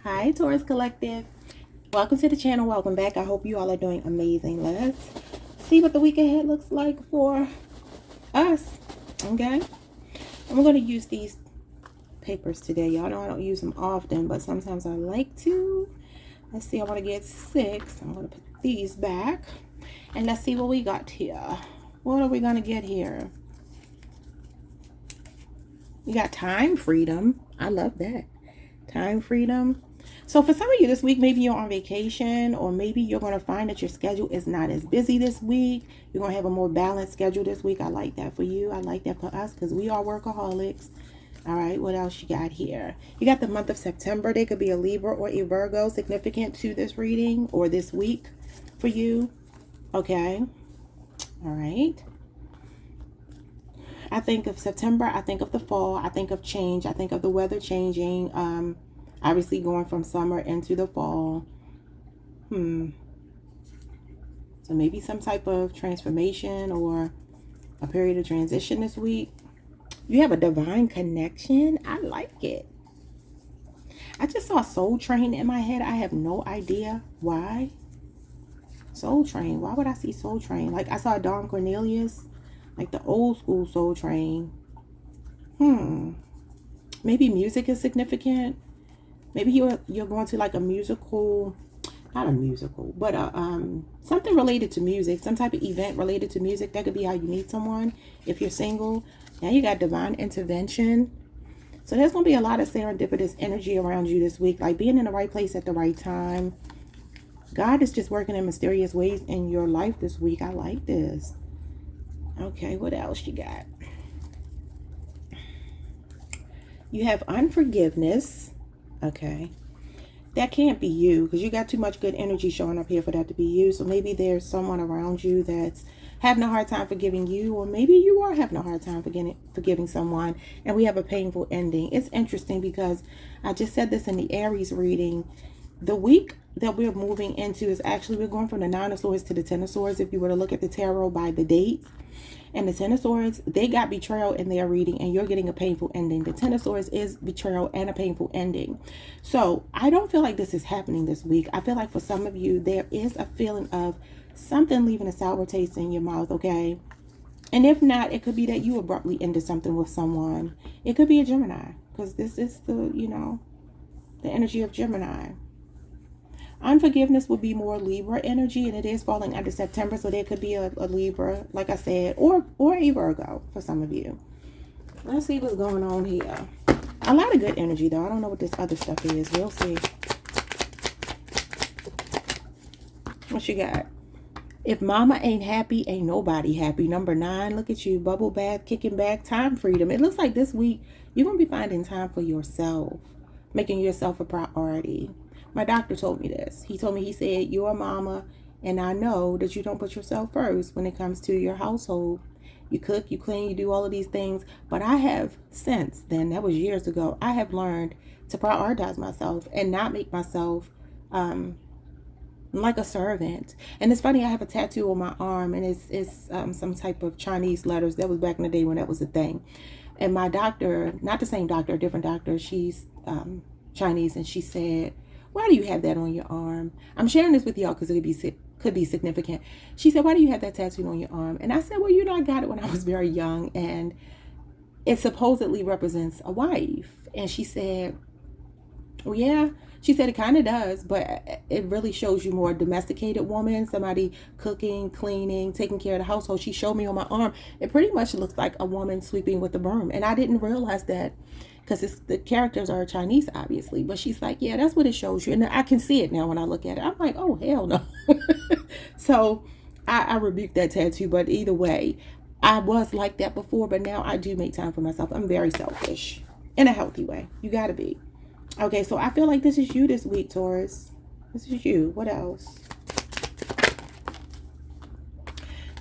Hi, Taurus Collective. Welcome to the channel. Welcome back. I hope you all are doing amazing. Let's see what the week ahead looks like for us. Okay. And we're going to use these papers today. Y'all know I don't use them often, but sometimes I like to. Let's see. I want to get 6. I'm going to put these back. And let's see what we got here. What are we going to get here? We got time freedom. I love that. Time freedom. So for some of you this week, maybe you're on vacation, or maybe you're going to find that your schedule is not as busy this week. You're going to have a more balanced schedule this week. I like that for you. I like that for us because we are workaholics. All right, what else you got here? You got the month of September. They could be a Libra or a Virgo, significant to this reading or this week for you. Okay. All right. I think of September. I think of the fall. I think of change. I think of the weather changing. Obviously going from summer into the fall. So maybe some type of transformation or a period of transition this week. You have a divine connection. I like it. I just saw Soul Train in my head. I have no idea why. Soul Train. Why would I see Soul Train? Like I saw Don Cornelius. Like the old school Soul Train. Maybe music is significant. Maybe you're going to like a musical, not a musical, but something related to music, some type of event related to music. That could be how you meet someone if you're single. Now you got divine intervention. So there's going to be a lot of serendipitous energy around you this week, like being in the right place at the right time. God is just working in mysterious ways in your life this week. I like this. Okay, what else you got? You have unforgiveness. Okay, that can't be you because you got too much good energy showing up here for that to be you. So maybe there's someone around you that's having a hard time forgiving you, or maybe you are having a hard time forgiving someone, and we have a painful ending. It's interesting because I just said this in the Aries reading. The week that we're moving into is actually, we're going from the 9 of Swords to the 10 of Swords. If you were to look at the tarot by the dates. And the 10 of Swords, they got betrayal in their reading, and you're getting a painful ending. The 10 of Swords is betrayal and a painful ending. So I don't feel like this is happening this week. I feel like for some of you, there is a feeling of something leaving a sour taste in your mouth, okay? And if not, it could be that you abruptly ended something with someone. It could be a Gemini, because this is the, the energy of Gemini. Unforgiveness would be more Libra energy, and it is falling under September, so there could be a Libra, like I said, or a Virgo for some of you. Let's see what's going on here. A lot of good energy, though. I don't know what this other stuff is. We'll see. What you got? If mama ain't happy, ain't nobody happy. Number 9, look at you. Bubble bath, kicking back, time freedom. It looks like this week you're going to be finding time for yourself, making yourself a priority. My doctor told me this. He told me, he said, you're a mama, and I know that you don't put yourself first when it comes to your household. You cook, you clean, you do all of these things. But I have since then, that was years ago, I have learned to prioritize myself and not make myself like a servant. And it's funny, I have a tattoo on my arm, and it's some type of Chinese letters. That was back in the day when that was a thing. And my doctor, not the same doctor, a different doctor, she's Chinese, and she said, why do you have that on your arm? I'm sharing this with y'all because it could be significant. She said, why do you have that tattoo on your arm? And I said, well, I got it when I was very young, and it supposedly represents a wife. And she said, well, yeah. She said it kind of does, but it really shows you more domesticated woman, somebody cooking, cleaning, taking care of the household. She showed me on my arm. It pretty much looks like a woman sweeping with a broom. And I didn't realize that because the characters are Chinese, obviously. But she's like, yeah, that's what it shows you. And I can see it now when I look at it. I'm like, oh, hell no. So I rebuked that tattoo. But either way, I was like that before. But now I do make time for myself. I'm very selfish in a healthy way. You got to be. Okay, so I feel like this is you this week, Taurus. This is you. What else?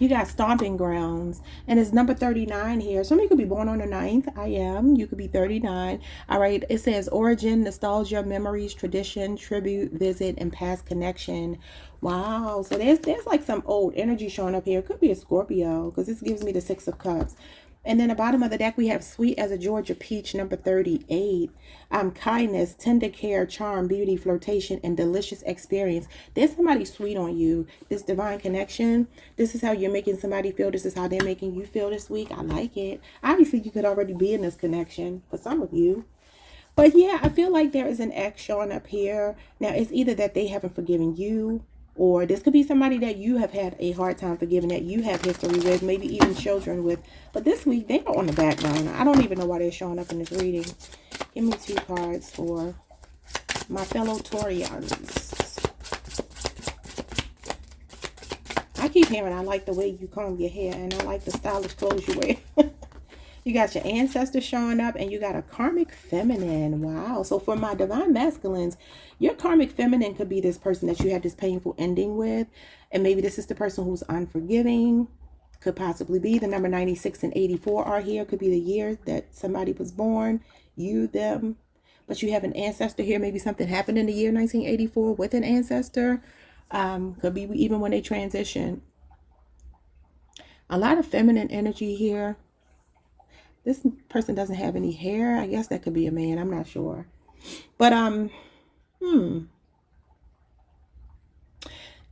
You got stomping grounds, and it's number 39 here. Somebody could be born on the 9th. I am. You could be 39. All right. It says origin, nostalgia, memories, tradition, tribute, visit, and past connection. Wow. So there's like some old energy showing up here. It could be a Scorpio because this gives me the 6 of Cups. And then the bottom of the deck, we have sweet as a Georgia peach, number 38. Kindness, tender care, charm, beauty, flirtation, and delicious experience. There's somebody sweet on you. This divine connection. This is how you're making somebody feel. This is how they're making you feel this week. I like it. Obviously, you could already be in this connection for some of you. But yeah, I feel like there is an X showing up here. Now, it's either that they haven't forgiven you, or this could be somebody that you have had a hard time forgiving, that you have history with, maybe even children with. But this week, they are on the back burner. I don't even know why they're showing up in this reading. Give me 2 cards for my fellow Taurians. I keep hearing I like the way you comb your hair, and I like the stylish clothes you wear. You got your ancestors showing up, and you got a karmic feminine. Wow. So for my divine masculines, your karmic feminine could be this person that you had this painful ending with. And maybe this is the person who's unforgiving. Could possibly be the number 96 and 84 are here. Could be the year that somebody was born. You, them. But you have an ancestor here. Maybe something happened in the year 1984 with an ancestor. Could be even when they transition. A lot of feminine energy here. This person doesn't have any hair. I guess that could be a man. I'm not sure. But,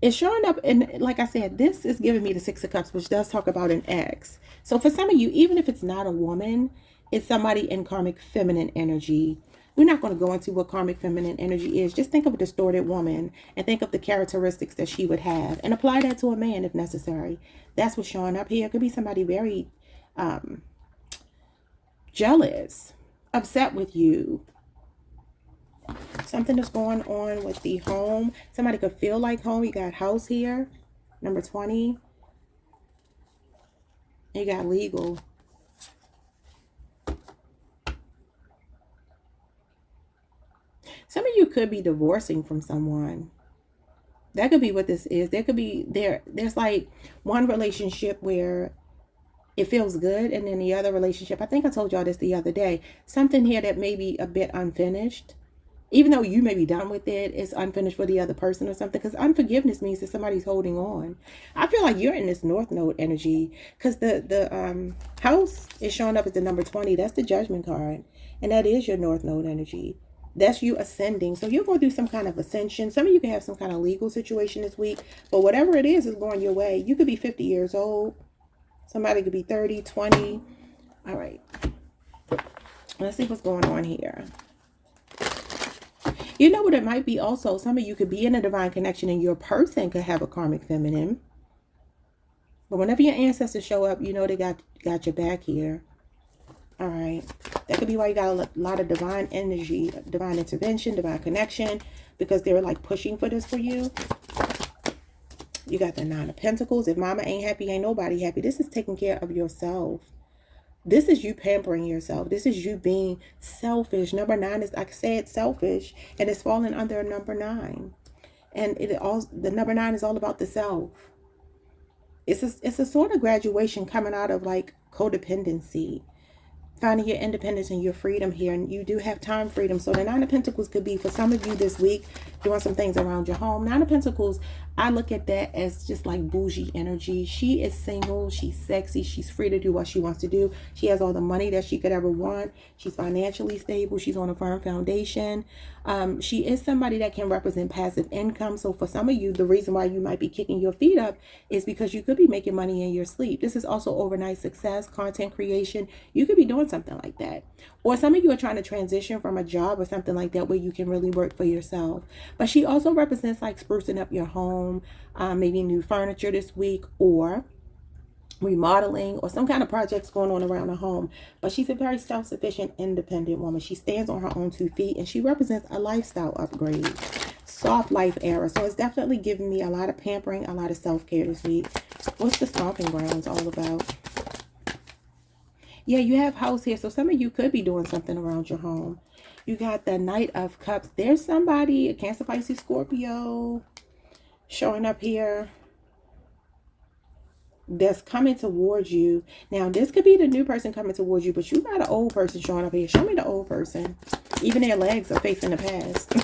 it's showing up, and like I said, this is giving me the 6 of Cups, which does talk about an ex. So for some of you, even if it's not a woman, it's somebody in karmic feminine energy. We're not going to go into what karmic feminine energy is. Just think of a distorted woman and think of the characteristics that she would have and apply that to a man if necessary. That's what's showing up here. It could be somebody very jealous, upset with you. Something that's going on with the home. Somebody could feel like home. You got house here, number 20. You got legal. Some of you could be divorcing from someone. That could be what this is. There could be, there's like one relationship where it feels good, and then the other relationship, I think I told y'all this the other day, something here that may be a bit unfinished. Even though you may be done with it, it's unfinished for the other person or something. Because unforgiveness means that somebody's holding on. I feel like you're in this North Node energy. Because the house is showing up as the number 20. That's the Judgment card. And that is your North Node energy. That's you ascending. So you're going through some kind of ascension. Some of you can have some kind of legal situation this week. But whatever it is going your way. You could be 50 years old. Somebody could be 30, 20. All right. Let's see what's going on here. You know what it might be also? Some of you could be in a divine connection and your person could have a karmic feminine. But whenever your ancestors show up, you know they got your back here. All right. That could be why you got a lot of divine energy, divine intervention, divine connection, because they're like pushing for this for you. You got the 9 of Pentacles. If mama ain't happy, ain't nobody happy. This is taking care of yourself. This is you pampering yourself. This is you being selfish. Number 9 is, like I said, selfish. And it's falling under number 9. And the number 9 is all about the self. It's a sort of graduation coming out of like codependency. Finding your independence and your freedom here. And you do have time freedom. So the 9 of Pentacles could be for some of you this week doing some things around your home. 9 of Pentacles, I look at that as just like bougie energy. She is single. She's sexy. She's free to do what she wants to do. She has all the money that she could ever want. She's financially stable. She's on a firm foundation. She is somebody that can represent passive income. So for some of you, the reason why you might be kicking your feet up is because you could be making money in your sleep. This is also overnight success, content creation. You could be doing something like that. Or some of you are trying to transition from a job or something like that where you can really work for yourself. But she also represents like sprucing up your home, maybe new furniture this week, or remodeling, or some kind of projects going on around the home. But she's a very self-sufficient, independent woman. She stands on her own 2 feet, and she represents a lifestyle upgrade, soft life era. So it's definitely giving me a lot of pampering, a lot of self-care this week. What's the stomping grounds all about? Yeah, you have house here. So some of you could be doing something around your home. You got the Knight of Cups. There's somebody, a Cancer, Pisces, Scorpio, showing up here that's coming towards you. Now, this could be the new person coming towards you, but you got an old person showing up here. Show me the old person. Even their legs are facing the past.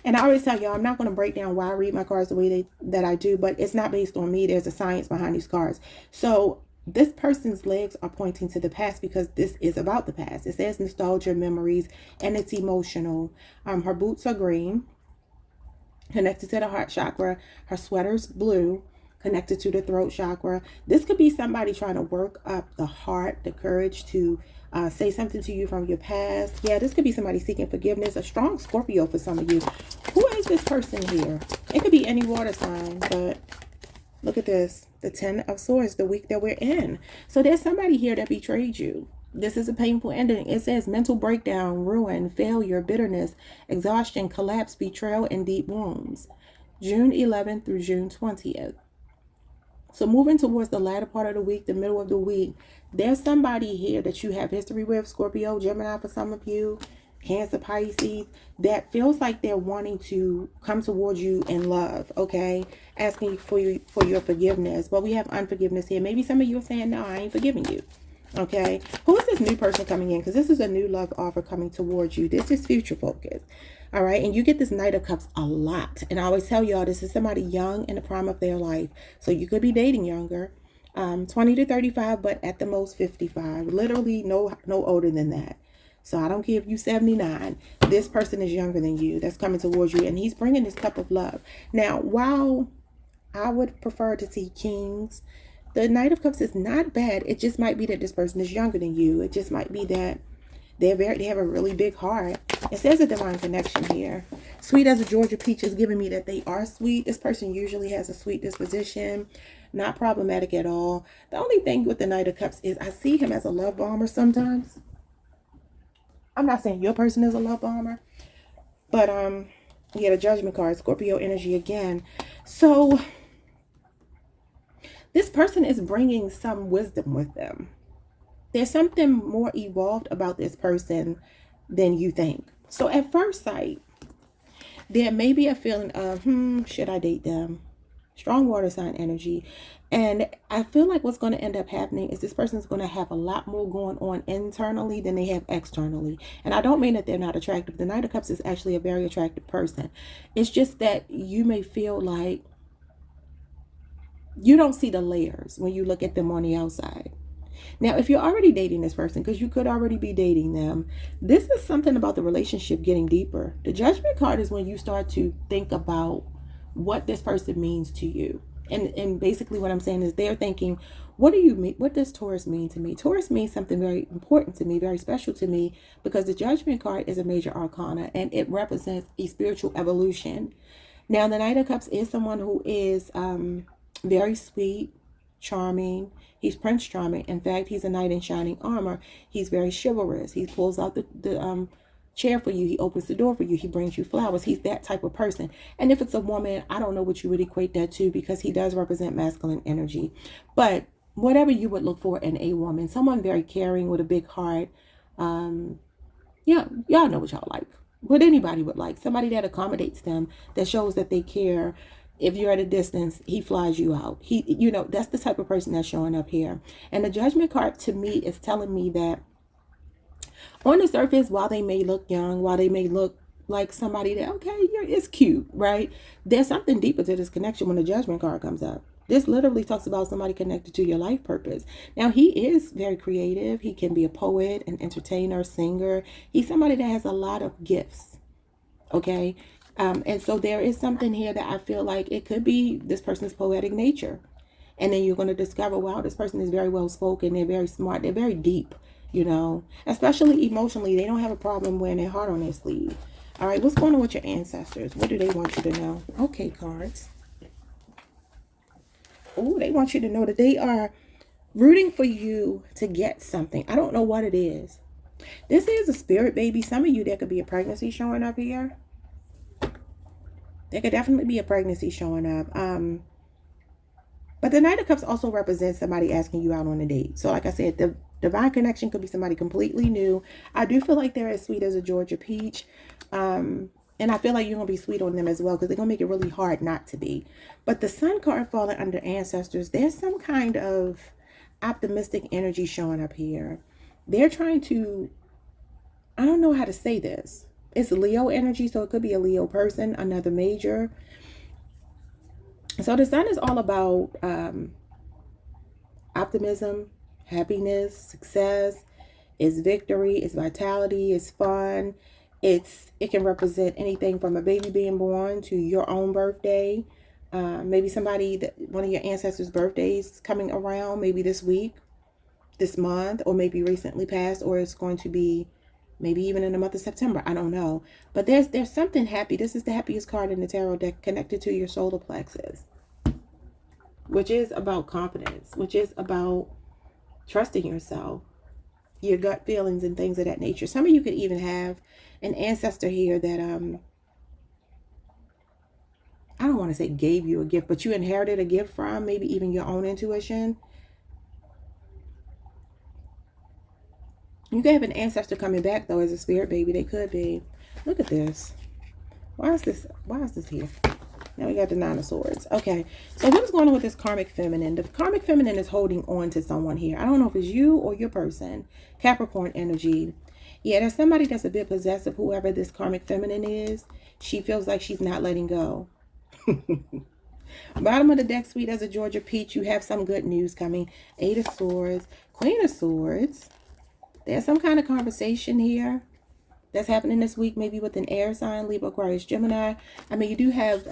And I always tell y'all, I'm not going to break down why I read my cards the way that I do, but it's not based on me. There's a science behind these cards. So this person's legs are pointing to the past because this is about the past. It says nostalgia, memories, and it's emotional. Her boots are green, connected to the heart chakra. Her sweater's blue, connected to the throat chakra. This could be somebody trying to work up the heart, the courage to say something to you from your past. Yeah, this could be somebody seeking forgiveness. A strong Scorpio for some of you. Who is this person here? It could be any water sign, but look at this. The 10 of Swords, the week that we're in. So there's somebody here that betrayed you. This is a painful ending. It says mental breakdown, ruin, failure, bitterness, exhaustion, collapse, betrayal, and deep wounds. June 11th through June 20th. So moving towards the latter part of the week, the middle of the week, there's somebody here that you have history with, Scorpio, Gemini for some of you, Cancer, Pisces, that feels like they're wanting to come towards you in love, okay? Asking for your forgiveness. But we have unforgiveness here. Maybe some of you are saying, no, I ain't forgiving you. Okay, who is this new person coming in? Because this is a new love offer coming towards you. This is future focus. All right, and you get this Knight of Cups a lot. And I always tell y'all, this is somebody young in the prime of their life. So you could be dating younger, 20 to 35, but at the most 55. Literally no older than that. So I don't care if you're 79. This person is younger than you that's coming towards you. And he's bringing this cup of love. Now, while I would prefer to see kings, the Knight of Cups is not bad. It just might be that this person is younger than you. It just might be that they have a really big heart. It says a divine connection here. Sweet as a Georgia peach is giving me that they are sweet. This person usually has a sweet disposition. Not problematic at all. The only thing with the Knight of Cups is I see him as a love bomber sometimes. I'm not saying your person is a love bomber. But yeah, the Judgment card, Scorpio energy again. So this person is bringing some wisdom with them. There's something more evolved about this person than you think. So at first sight, there may be a feeling of, should I date them? Strong water sign energy. And I feel like what's going to end up happening is this person's going to have a lot more going on internally than they have externally. And I don't mean that they're not attractive. The Knight of Cups is actually a very attractive person. It's just that you may feel like you don't see the layers when you look at them on the outside. Now, if you're already dating this person, because you could already be dating them, this is something about the relationship getting deeper. The Judgment card is when you start to think about what this person means to you. And basically what I'm saying is they're thinking, what do you mean? What does Taurus mean to me? Taurus means something very important to me, very special to me, because the Judgment card is a major arcana and it represents a spiritual evolution. Now, the Knight of Cups is someone who is very sweet, charming. He's Prince Charming. In fact, he's a knight in shining armor. He's very chivalrous. He pulls out the chair for you. He opens the door for you. He brings you flowers. He's that type of person. And if it's a woman, I don't know what you would equate that to, because he does represent masculine energy. But whatever you would look for in a woman, someone very caring with a big heart. Yeah, y'all know what y'all like. What anybody would like. Somebody that accommodates them, that shows that they care. If you're at a distance, he flies you out. That's the type of person that's showing up here. And the Judgment card to me is telling me that on the surface, while they may look young, while they may look like somebody that, okay, it's cute, right? There's something deeper to this connection when the Judgment card comes up. This literally talks about somebody connected to your life purpose. Now, he is very creative. He can be a poet, an entertainer, singer. He's somebody that has a lot of gifts, okay? And so there is something here that I feel like it could be this person's poetic nature. And then you're going to discover, wow, this person is very well spoken. They're very smart. They're very deep, especially emotionally. They don't have a problem wearing their heart on their sleeve. All right, what's going on with your ancestors? What do they want you to know? Okay, cards. Oh, they want you to know that they are rooting for you to get something. I don't know what it is. This is a spirit baby. Some of you, there could be a pregnancy showing up here. There could definitely be a pregnancy showing up. But the Knight of Cups also represents somebody asking you out on a date. So like I said, the divine connection could be somebody completely new. I do feel like they're as sweet as a Georgia peach. And I feel like you're going to be sweet on them as well, because they're going to make it really hard not to be. But the Sun card falling under ancestors, there's some kind of optimistic energy showing up here. They're trying to, I don't know how to say this. It's Leo energy, so it could be a Leo person, another major. So the Sun is all about optimism, happiness, success. It's victory, it's vitality, it's fun. It can represent anything from a baby being born to your own birthday. Maybe one of your ancestors' birthdays coming around, maybe this week, this month, or maybe recently passed, or it's going to be maybe even in the month of September. I don't know. But there's something happy. This is the happiest card in the tarot deck, connected to your solar plexus, which is about confidence, which is about trusting yourself, your gut feelings and things of that nature. Some of you could even have an ancestor here that I don't want to say gave you a gift, but you inherited a gift from, maybe even your own intuition. You could have an ancestor coming back though as a spirit baby. They could be. Look at this. Why is this here? Now we got the Nine of Swords. Okay, so what is going on with this karmic feminine? The karmic feminine is holding on to someone here. I don't know if it's you or your person. Capricorn energy. Yeah, there's somebody that's a bit possessive, whoever this karmic feminine is. She feels like she's not letting go. Bottom of the deck, sweet as a Georgia peach. You have some good news coming. Eight of Swords. Queen of Swords. There's some kind of conversation here that's happening this week, maybe with an air sign, Libra, Aquarius, Gemini. I mean, you do have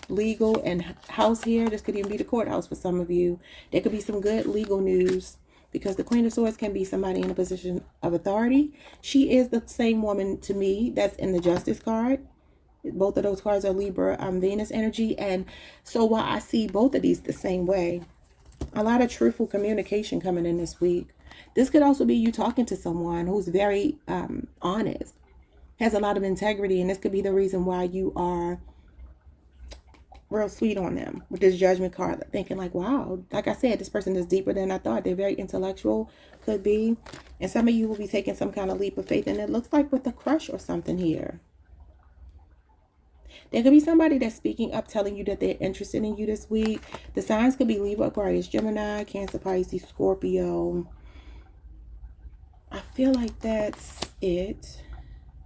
legal and house here. This could even be the courthouse for some of you. There could be some good legal news, because the Queen of Swords can be somebody in a position of authority. She is the same woman to me that's in the Justice card. Both of those cards are Libra, Venus energy. And so while I see both of these the same way, a lot of truthful communication coming in this week. This could also be you talking to someone who's very honest, has a lot of integrity, and this could be the reason why you are real sweet on them with this Judgment card, thinking like, wow, like I said, this person is deeper than I thought. They're very intellectual, could be. And some of you will be taking some kind of leap of faith, and it looks like with a crush or something here. There could be somebody that's speaking up, telling you that they're interested in you this week. The signs could be Libra, Aquarius, Gemini, Cancer, Pisces, Scorpio. I feel like that's it.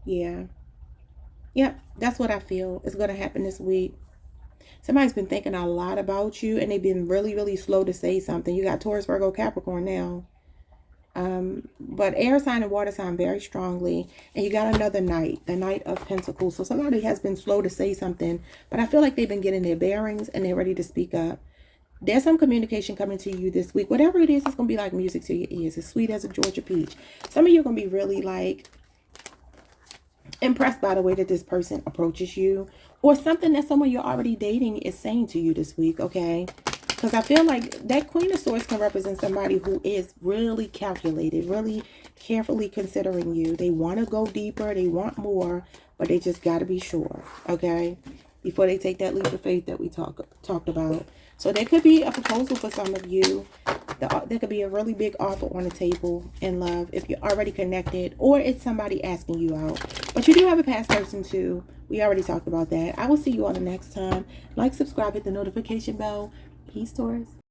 Yeah. Yep, that's what I feel is going to happen this week. Somebody's been thinking a lot about you, and they've been really, really slow to say something. You got Taurus, Virgo, Capricorn now. But air sign and water sign very strongly. And you got another Knight, the Knight of Pentacles. So somebody has been slow to say something, but I feel like they've been getting their bearings and they're ready to speak up. There's some communication coming to you this week. Whatever it is, it's going to be like music to your ears. As sweet as a Georgia peach. Some of you are going to be really like impressed by the way that this person approaches you, or something that someone you're already dating is saying to you this week, okay? Because I feel like that Queen of Swords can represent somebody who is really calculated, really carefully considering you. They want to go deeper, they want more, but they just got to be sure, okay? Before they take that leap of faith that we talked about. So there could be a proposal for some of you. There could be a really big offer on the table in love if you're already connected, or it's somebody asking you out. But you do have a past person too. We already talked about that. I will see you all the next time. Like, subscribe, hit the notification bell. Peace, Taurus.